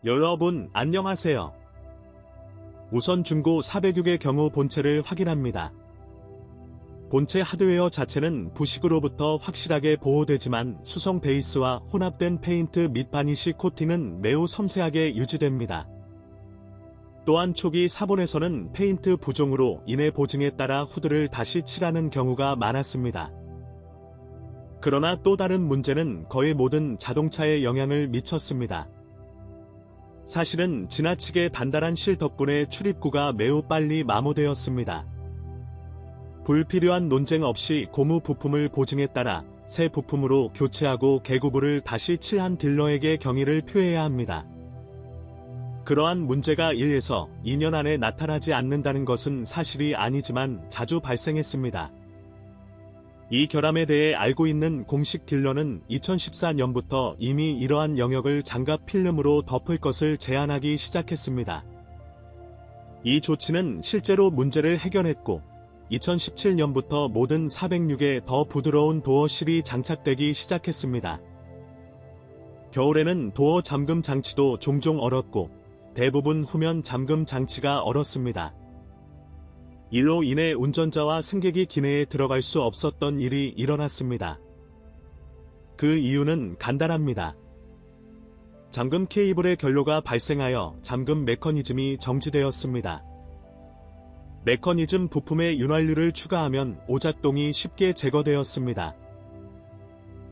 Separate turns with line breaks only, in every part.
여러분 안녕하세요. 우선 중고 406의 경우 본체를 확인합니다. 본체 하드웨어 자체는 부식으로부터 확실하게 보호되지만 수성 베이스와 혼합된 페인트 및 바니시 코팅은 매우 섬세하게 유지됩니다. 또한 초기 사본에서는 페인트 부종으로 인해 보증에 따라 후드를 다시 칠하는 경우가 많았습니다. 그러나 또 다른 문제는 거의 모든 자동차에 영향을 미쳤습니다. 사실은 지나치게 단단한 실 덕분에 출입구가 매우 빨리 마모되었습니다. 불필요한 논쟁 없이 고무 부품을 보증에 따라 새 부품으로 교체하고 개구부를 다시 칠한 딜러에게 경의를 표해야 합니다. 그러한 문제가 1에서 2년 안에 나타나지 않는다는 것은 사실이 아니지만 자주 발생했습니다. 이 결함에 대해 알고 있는 공식 딜러는 2014년부터 이미 이러한 영역을 장갑 필름으로 덮을 것을 제안하기 시작했습니다. 이 조치는 실제로 문제를 해결했고 2017년부터 모든 406에 더 부드러운 도어 실이 장착되기 시작했습니다. 겨울에는 도어 잠금 장치도 종종 얼었고 대부분 후면 잠금 장치가 얼었습니다. 이로 인해 운전자와 승객이 기내에 들어갈 수 없었던 일이 일어났습니다. 그 이유는 간단합니다. 잠금 케이블의 결로가 발생하여 잠금 메커니즘이 정지되었습니다. 메커니즘 부품에 윤활유를 추가하면 오작동이 쉽게 제거되었습니다.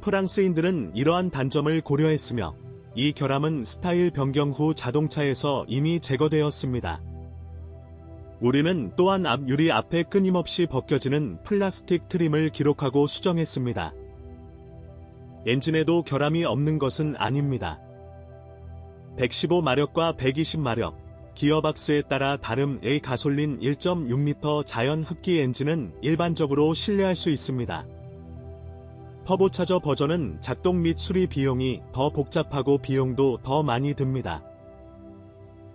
프랑스인들은 이러한 단점을 고려했으며 이 결함은 스타일 변경 후 자동차에서 이미 제거되었습니다. 우리는 또한 앞 유리 앞에 끊임없이 벗겨지는 플라스틱 트림을 기록하고 수정했습니다. 엔진에도 결함이 없는 것은 아닙니다. 115마력과 120마력, 기어박스에 따라 다른 A 가솔린 1.6L 자연 흡기 엔진은 일반적으로 신뢰할 수 있습니다. 터보차저 버전은 작동 및 수리 비용이 더 복잡하고 비용도 더 많이 듭니다.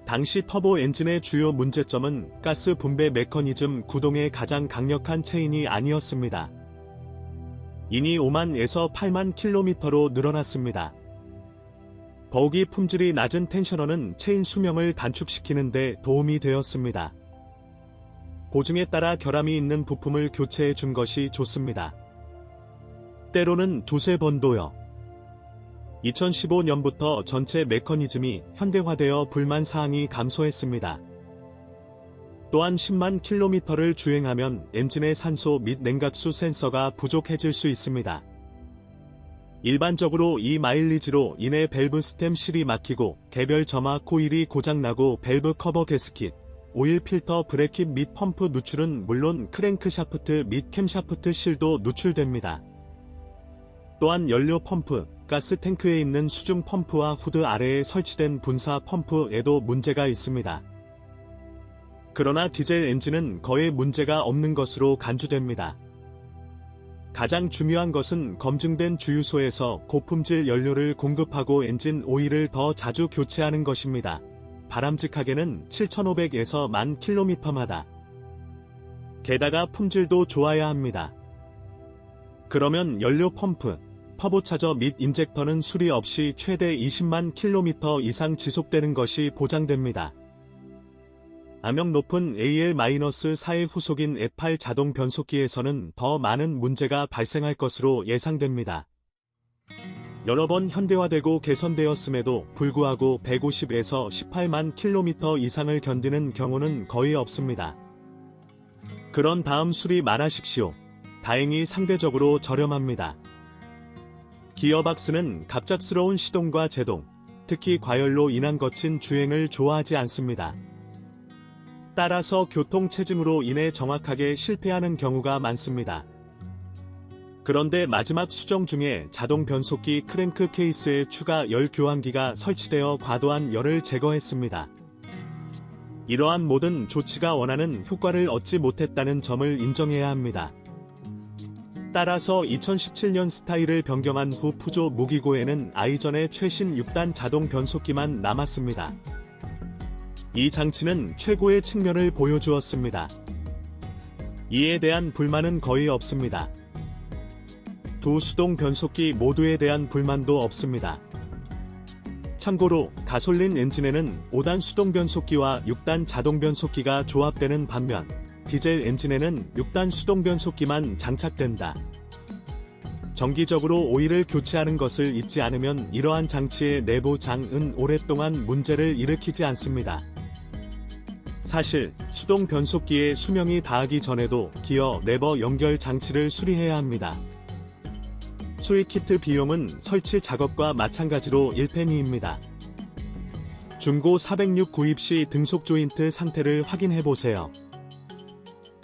당시 터보 엔진의 주요 문제점은 가스 분배 메커니즘 구동의 가장 강력한 체인이 아니었습니다. 이니 5만에서 8만 킬로미터로 늘어났습니다. 더욱이 품질이 낮은 텐셔너는 체인 수명을 단축시키는 데 도움이 되었습니다. 보증에 따라 결함이 있는 부품을 교체해 준 것이 좋습니다. 때로는 두세 번도요. 2015년부터 전체 메커니즘이 현대화되어 불만 사항이 감소했습니다. 또한 10만 킬로미터를 주행하면 엔진의 산소 및 냉각수 센서가 부족해질 수 있습니다. 일반적으로 이 마일리지로 인해 밸브 스템 실이 막히고 개별 점화 코일이 고장나고 밸브 커버 게스킷, 오일 필터 브래킷 및 펌프 누출은 물론 크랭크샤프트 및 캠샤프트 실도 누출됩니다. 또한 연료 펌프, 가스 탱크에 있는 수중 펌프와 후드 아래에 설치된 분사 펌프에도 문제가 있습니다. 그러나 디젤 엔진은 거의 문제가 없는 것으로 간주됩니다. 가장 중요한 것은 검증된 주유소에서 고품질 연료를 공급하고 엔진 오일을 더 자주 교체하는 것입니다. 바람직하게는 7,500에서 10,000km마다. 게다가 품질도 좋아야 합니다. 그러면 연료 펌프, 터보차저 및 인젝터는 수리 없이 최대 20만 킬로미터 이상 지속되는 것이 보장됩니다. 암영 높은 AL-4의 후속인 F8 자동 변속기에서는 더 많은 문제가 발생할 것으로 예상됩니다. 여러 번 현대화되고 개선되었음에도 불구하고 150에서 18만 킬로미터 이상을 견디는 경우는 거의 없습니다. 그런 다음 수리 말하십시오. 다행히 상대적으로 저렴합니다. 기어박스는 갑작스러운 시동과 제동, 특히 과열로 인한 거친 주행을 좋아하지 않습니다. 따라서 교통체증으로 인해 정확하게 실패하는 경우가 많습니다. 그런데 마지막 수정 중에 자동 변속기 크랭크 케이스에 추가 열 교환기가 설치되어 과도한 열을 제거했습니다. 이러한 모든 조치가 원하는 효과를 얻지 못했다는 점을 인정해야 합니다. 따라서 2017년 스타일을 변경한 후 푸조 무기고에는 아이전의 최신 6단 자동 변속기만 남았습니다. 이 장치는 최고의 측면을 보여주었습니다. 이에 대한 불만은 거의 없습니다. 두 수동 변속기 모두에 대한 불만도 없습니다. 참고로 가솔린 엔진에는 5단 수동 변속기와 6단 자동 변속기가 조합되는 반면 디젤 엔진에는 6단 수동 변속기만 장착된다. 정기적으로 오일을 교체하는 것을 잊지 않으면 이러한 장치의 내부 장은 오랫동안 문제를 일으키지 않습니다. 사실 수동 변속기의 수명이 다하기 전에도 기어 레버 연결 장치를 수리해야 합니다. 수리 키트 비용은 설치 작업과 마찬가지로 1페니입니다. 중고 406 구입 시 등속 조인트 상태를 확인해보세요.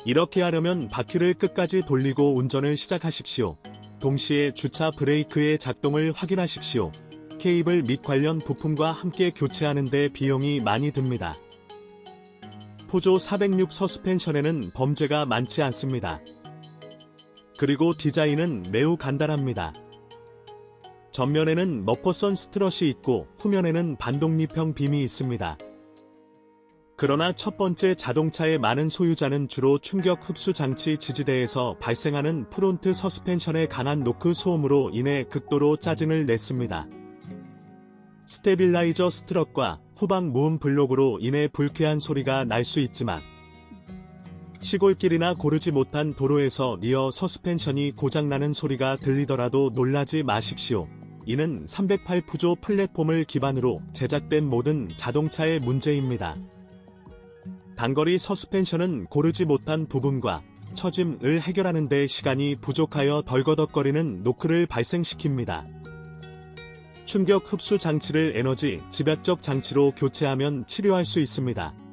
이렇게 하려면 바퀴를 끝까지 돌리고 운전을 시작하십시오. 동시에 주차 브레이크의 작동을 확인하십시오. 케이블 및 관련 부품과 함께 교체하는 데 비용이 많이 듭니다. 푸조 406 서스펜션에는 범죄가 많지 않습니다. 그리고 디자인은 매우 간단합니다. 전면에는 머퍼선 스트럿이 있고 후면에는 반독립형 빔이 있습니다. 그러나 첫 번째 자동차의 많은 소유자는 주로 충격 흡수 장치 지지대에서 발생하는 프론트 서스펜션의 강한 노크 소음으로 인해 극도로 짜증을 냈습니다. 스테빌라이저 스트럿과 후방 무음 블록으로 인해 불쾌한 소리가 날 수 있지만 시골길이나 고르지 못한 도로에서 리어 서스펜션이 고장나는 소리가 들리더라도 놀라지 마십시오. 이는 308 푸조 플랫폼을 기반으로 제작된 모든 자동차의 문제입니다. 단거리 서스펜션은 고르지 못한 부분과 처짐을 해결하는 데 시간이 부족하여 덜거덕거리는 노크를 발생시킵니다. 충격 흡수 장치를 에너지 집약적 장치로 교체하면 치료할 수 있습니다.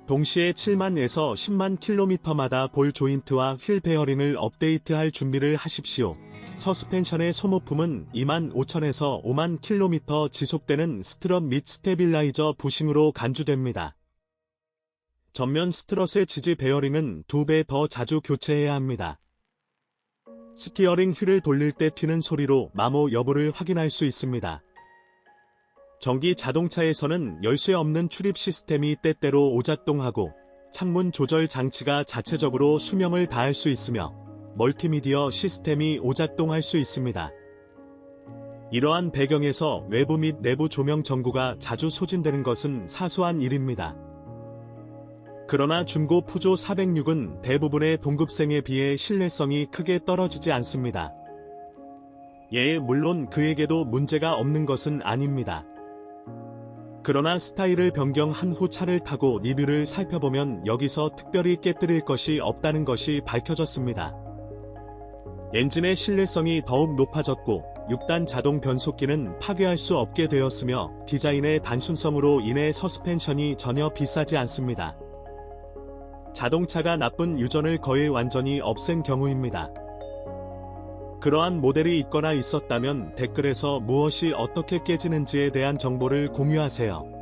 동시에 7만에서 10만 킬로미터마다 볼 조인트와 휠 베어링을 업데이트할 준비를 하십시오. 서스펜션의 소모품은 2만 5천에서 5만 킬로미터 지속되는 스트럿 및 스테빌라이저 부싱으로 간주됩니다. 전면 스트럿의 지지 베어링은 2배 더 자주 교체해야 합니다. 스티어링 휠을 돌릴 때 튀는 소리로 마모 여부를 확인할 수 있습니다. 전기 자동차에서는 열쇠 없는 출입 시스템이 때때로 오작동하고 창문 조절 장치가 자체적으로 수명을 다할 수 있으며 멀티미디어 시스템이 오작동할 수 있습니다. 이러한 배경에서 외부 및 내부 조명 전구가 자주 소진되는 것은 사소한 일입니다. 그러나 중고 푸조 406은 대부분의 동급생에 비해 신뢰성이 크게 떨어지지 않습니다. 물론 그에게도 문제가 없는 것은 아닙니다. 그러나 스타일을 변경한 후 차를 타고 리뷰를 살펴보면 여기서 특별히 깨뜨릴 것이 없다는 것이 밝혀졌습니다. 엔진의 신뢰성이 더욱 높아졌고 6단 자동 변속기는 파괴할 수 없게 되었으며 디자인의 단순성으로 인해 서스펜션이 전혀 비싸지 않습니다. 자동차가 나쁜 유전을 거의 완전히 없앤 경우입니다. 그러한 모델이 있거나 있었다면 댓글에서 무엇이 어떻게 깨지는지에 대한 정보를 공유하세요.